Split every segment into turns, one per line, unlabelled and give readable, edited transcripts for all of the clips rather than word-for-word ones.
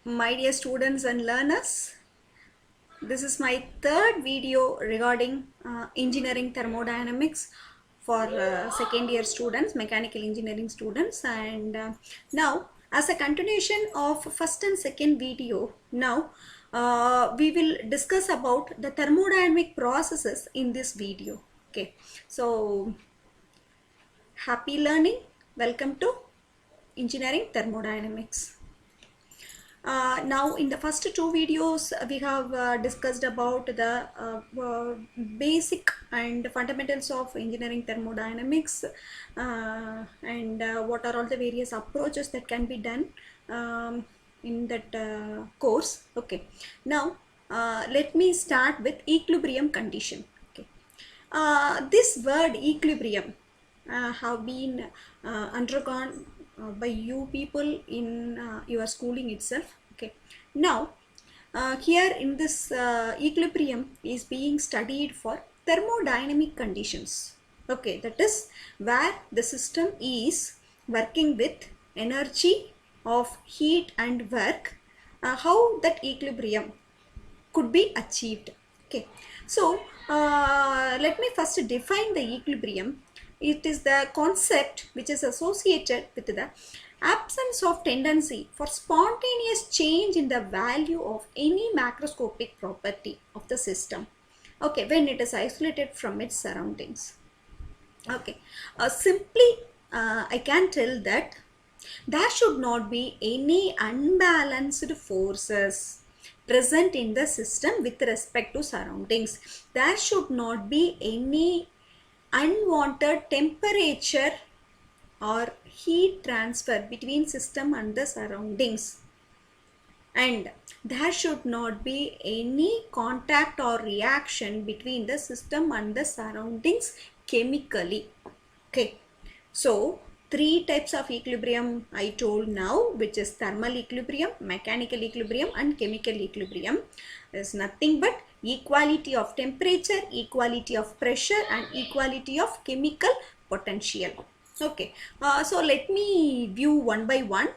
My dear students and learners, this is my third video regarding engineering thermodynamics for second year students, mechanical engineering students. And now, as a continuation of first and second video, now we will discuss about the thermodynamic processes in this video. Okay, so happy learning. Welcome to engineering thermodynamics. Now in the first two videos we have discussed about the basic and fundamentals of engineering thermodynamics and what are all the various approaches that can be done in that course. Okay, now let me start with equilibrium condition. Okay, this word equilibrium have been undergone by you people in your schooling itself. Okay, now here in this equilibrium is being studied for thermodynamic conditions. Okay, that is where the system is working with energy of heat and work, how that equilibrium could be achieved. Okay, so let me first define the equilibrium. It is the concept which is associated with the absence of tendency for spontaneous change in the value of any macroscopic property of the system, okay, when it is isolated from its surroundings. Okay, simply I can tell that there should not be any unbalanced forces present in the system with respect to surroundings. There should not be any unwanted temperature or heat transfer between system and the surroundings, and there should not be any contact or reaction between the system and the surroundings chemically. Okay, so three types of equilibrium I told now, which is thermal equilibrium, mechanical equilibrium and chemical equilibrium. Is nothing but equality of temperature, equality of pressure and equality of chemical potential. Okay, so let me view one by one.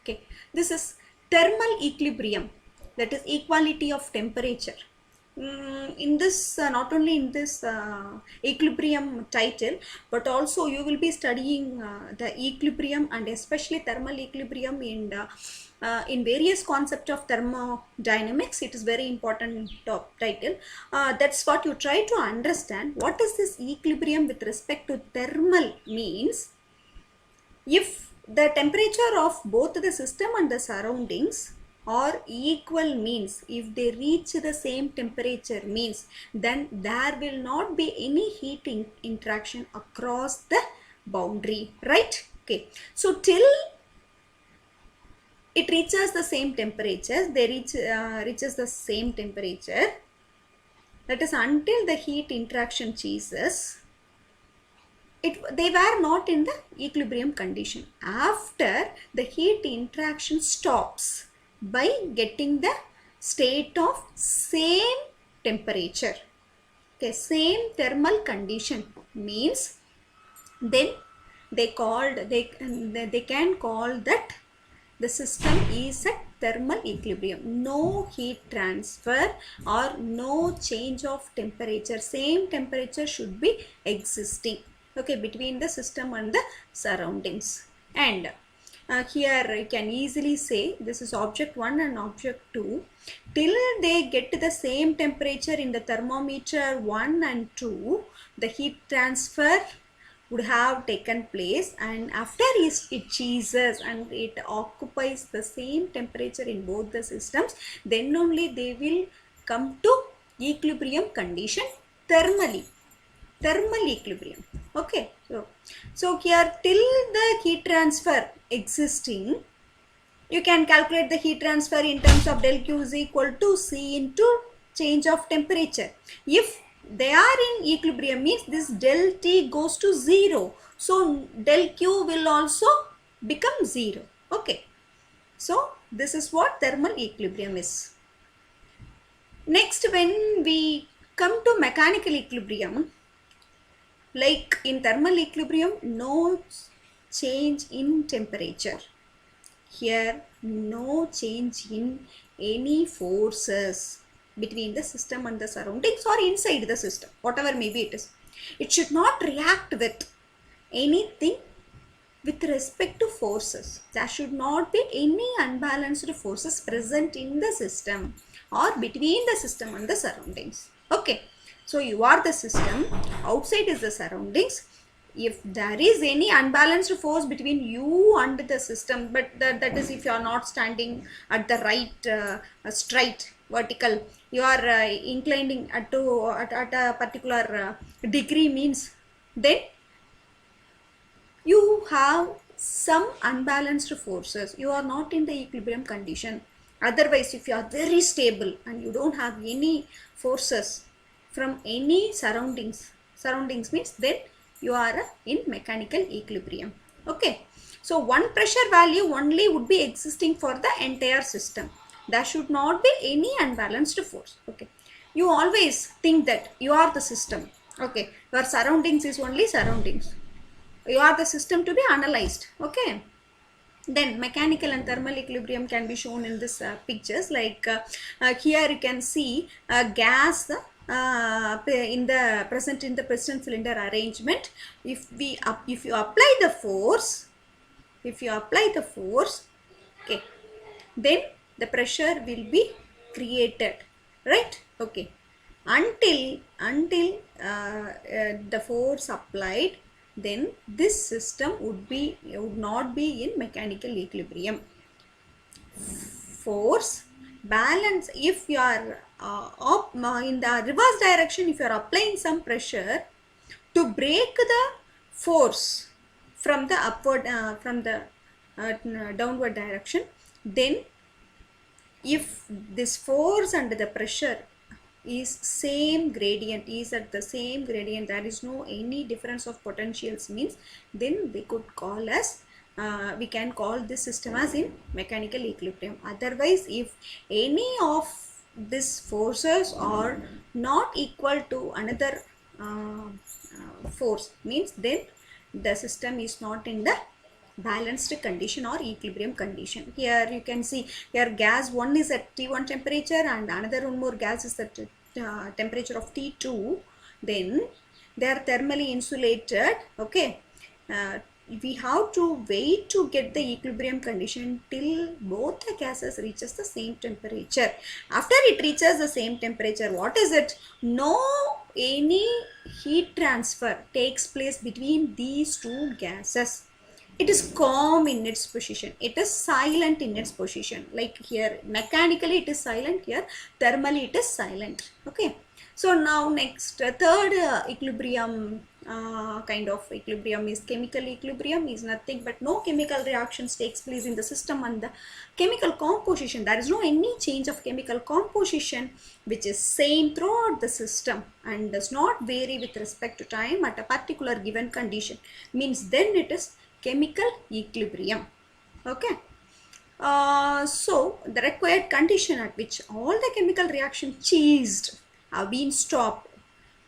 Okay, this is thermal equilibrium, that is equality of temperature. In this not only in this equilibrium title, but also you will be studying the equilibrium and especially thermal equilibrium in various concepts of thermodynamics. It is very important top title. That's what you try to understand. What is this equilibrium with respect to thermal means? If the temperature of both the system and the surroundings are equal means, if they reach the same temperature means, then there will not be any heating interaction across the boundary, right? Okay, so till it reaches the same temperature, they reaches the same temperature, that is until the heat interaction ceases, they were not in the equilibrium condition. After the heat interaction stops by getting the state of same temperature, okay, same thermal condition means, then they can call that the system is at thermal equilibrium. No heat transfer or no change of temperature. Same temperature should be existing, okay, between the system and the surroundings. And here you can easily say this is object 1 and object 2. Till they get to the same temperature in the thermometer 1 and 2, the heat transfer would have taken place, and after it cheeses and it occupies the same temperature in both the systems, then only they will come to equilibrium condition thermal equilibrium. Okay, so here till the heat transfer existing, you can calculate the heat transfer in terms of del Q is equal to C into change of temperature. If they are in equilibrium means this del T goes to 0. So del Q will also become 0. Okay. So this is what thermal equilibrium is. Next, when we come to mechanical equilibrium, like in thermal equilibrium, no change in temperature. Here no change in any forces between the system and the surroundings or inside the system, whatever maybe it is. It should not react with anything with respect to forces. There should not be any unbalanced forces present in the system or between the system and the surroundings. Okay, so you are the system, outside is the surroundings. If there is any unbalanced force between you and the system, but that is if you are not standing at the right straight vertical, you are inclining at a particular degree, means then you have some unbalanced forces. You are not in the equilibrium condition. Otherwise, if you are very stable and you don't have any forces from any surroundings means then you are in mechanical equilibrium. Okay, so one pressure value only would be existing for the entire system. There should not be any unbalanced force. Okay, you always think that you are the system. Okay, your surroundings is only surroundings, you are the system to be analyzed. Okay, then mechanical and thermal equilibrium can be shown in this pictures, like here you can see gas in the present in the piston cylinder arrangement. If you apply the force, okay, then the pressure will be created, right? Okay, until the force applied, then this system would not be in mechanical equilibrium. Force balance, if you are in the reverse direction, if you are applying some pressure to break the force from the upward from the downward direction, then if this force and the pressure is same gradient, is at the same gradient, there is no any difference of potentials, means then we could call as we can call this system as in mechanical equilibrium. Otherwise, if any of these forces are not equal to another force, means then the system is not in the balanced condition or equilibrium condition. Here you can see, here gas 1 is at T1 temperature and another one more gas is at temperature of T2, then they are thermally insulated. Okay, we have to wait to get the equilibrium condition till both the gases reaches the same temperature. After it reaches the same temperature, what is it? No any heat transfer takes place between these two gases. It is calm in its position, it is silent in its position. Like here mechanically it is silent, here thermally it is silent. Okay, so now next third equilibrium kind of equilibrium is chemical equilibrium. Is nothing but no chemical reactions takes place in the system and the chemical composition, there is no any change of chemical composition which is same throughout the system and does not vary with respect to time at a particular given condition, means then it is chemical equilibrium. Okay, so the required condition at which all the chemical reaction ceased have been stopped,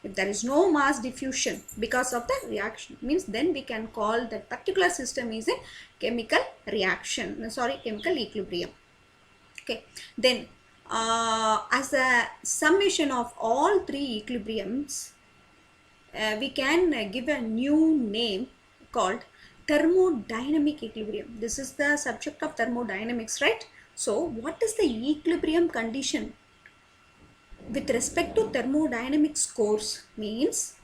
if there is no mass diffusion because of the reaction, means then we can call that particular system is a chemical reaction, chemical equilibrium. Okay, then as a summation of all three equilibriums, we can give a new name called thermodynamic equilibrium. This is the subject of thermodynamics, right? So what is the equilibrium condition with respect to thermodynamics course? Means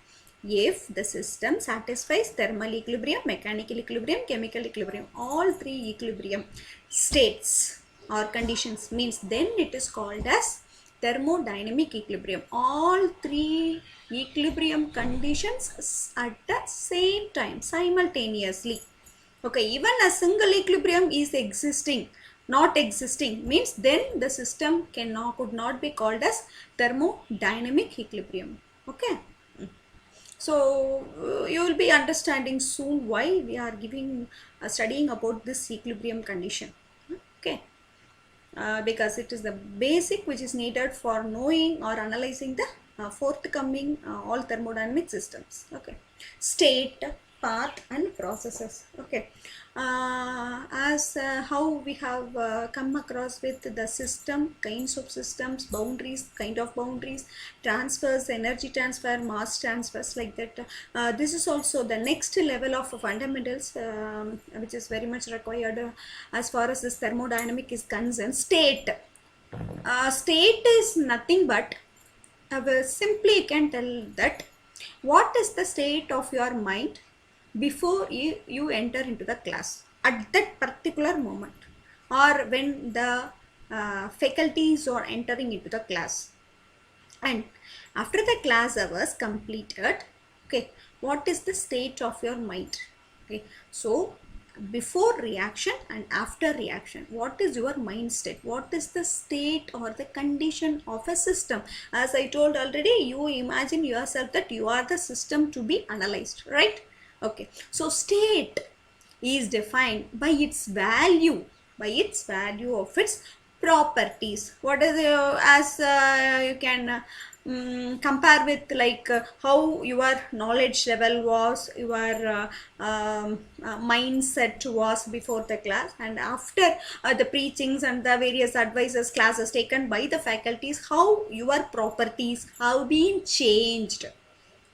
if the system satisfies thermal equilibrium, mechanical equilibrium, chemical equilibrium, all three equilibrium states or conditions, means then it is called as thermodynamic equilibrium. All three equilibrium conditions at the same time, simultaneously. Okay, even a single equilibrium is existing, not existing, means then the system could not be called as thermodynamic equilibrium. Okay, so you will be understanding soon why we are giving studying about this equilibrium condition. Okay, because it is the basic which is needed for knowing or analyzing the forthcoming all thermodynamic systems. Okay, state path and processes. Okay, as how we have come across with the system, kinds of systems, boundaries, kind of boundaries, transfers, energy transfer, mass transfers, like that. This is also the next level of fundamentals, which is very much required as far as this thermodynamic is concerned. State. State is nothing but, simply you can tell that what is the state of your mind before you enter into the class at that particular moment, or when the faculties are entering into the class, and after the class hours completed. Okay, what is the state of your mind? Okay, so before reaction and after reaction, what is your mind state? What is the state or the condition of a system? As I told already, you imagine yourself that you are the system to be analyzed, right? Okay, so state is defined by its value, of its properties. What is as you can compare with, like how your knowledge level was, your mindset was before the class, and after the preachings and the various advices, classes taken by the faculties, how your properties have been changed.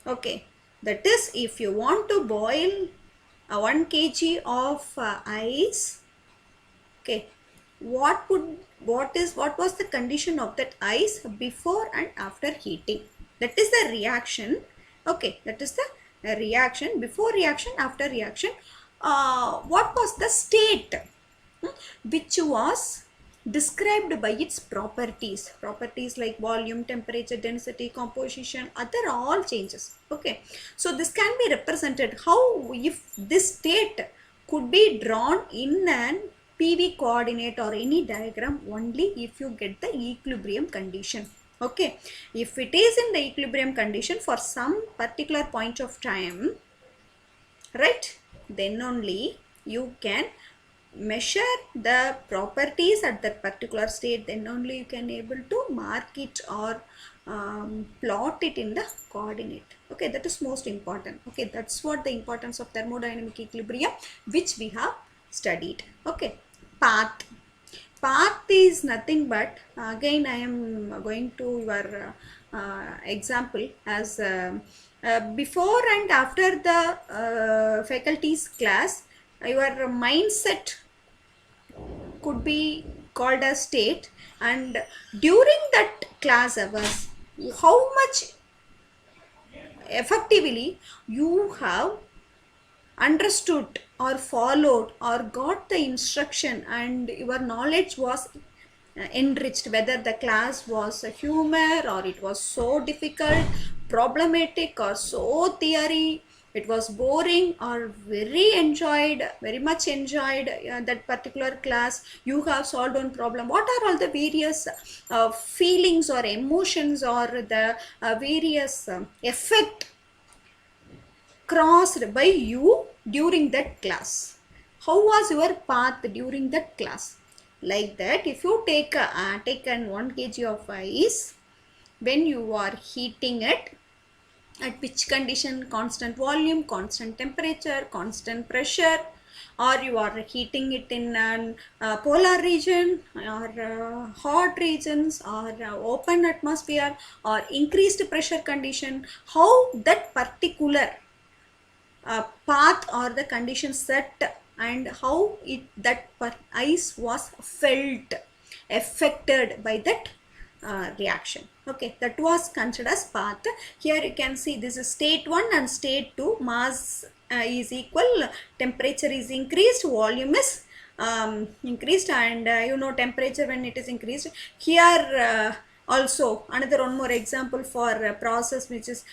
Okay, that is, if you want to boil 1 kg of ice, okay, what was the condition of that ice before and after heating? That is the reaction. Okay, that is the reaction, before reaction, after reaction. What was the state, which was described by its properties like volume, temperature, density, composition, other all changes. Okay, so this can be represented how, if this state could be drawn in an PV coordinate or any diagram, only if you get the equilibrium condition. Okay, if it is in the equilibrium condition for some particular point of time, right, then only you can measure the properties at that particular state, then only you can able to mark it or plot it in the coordinate. Okay, that is most important. Okay, that's what the importance of thermodynamic equilibrium, which we have studied. Okay, path is nothing but, again I am going to your example, as before and after the faculty's class, your mindset could be called as state, and during that class hours, how much effectively you have understood or followed or got the instruction, and your knowledge was enriched, whether the class was a humor or it was so difficult, problematic, or so theory, it was boring or very much enjoyed that particular class, you have solved one problem. What are all the various feelings or emotions or the various effect crossed by you during that class? How was your path during that class? Like that, if you take taken 1 kg of ice, when you are heating it, at which condition? Constant volume, constant temperature, constant pressure, or you are heating it in a polar region, or hot regions, or open atmosphere, or increased pressure condition, how that particular path or the condition set, and how that ice was felt, affected by that reaction. Okay, that was considered as path. Here you can see this is state 1 and state 2. Mass is equal, temperature is increased, volume is increased, and temperature when it is increased. Here also another one more example for process, which is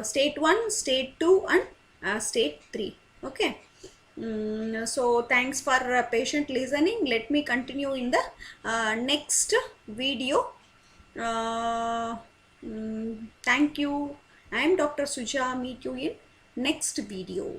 state 1, state 2 and state 3. Okay, so thanks for patient listening. Let me continue in the next video. Thank you. I am Dr. Suja. Meet you in next video.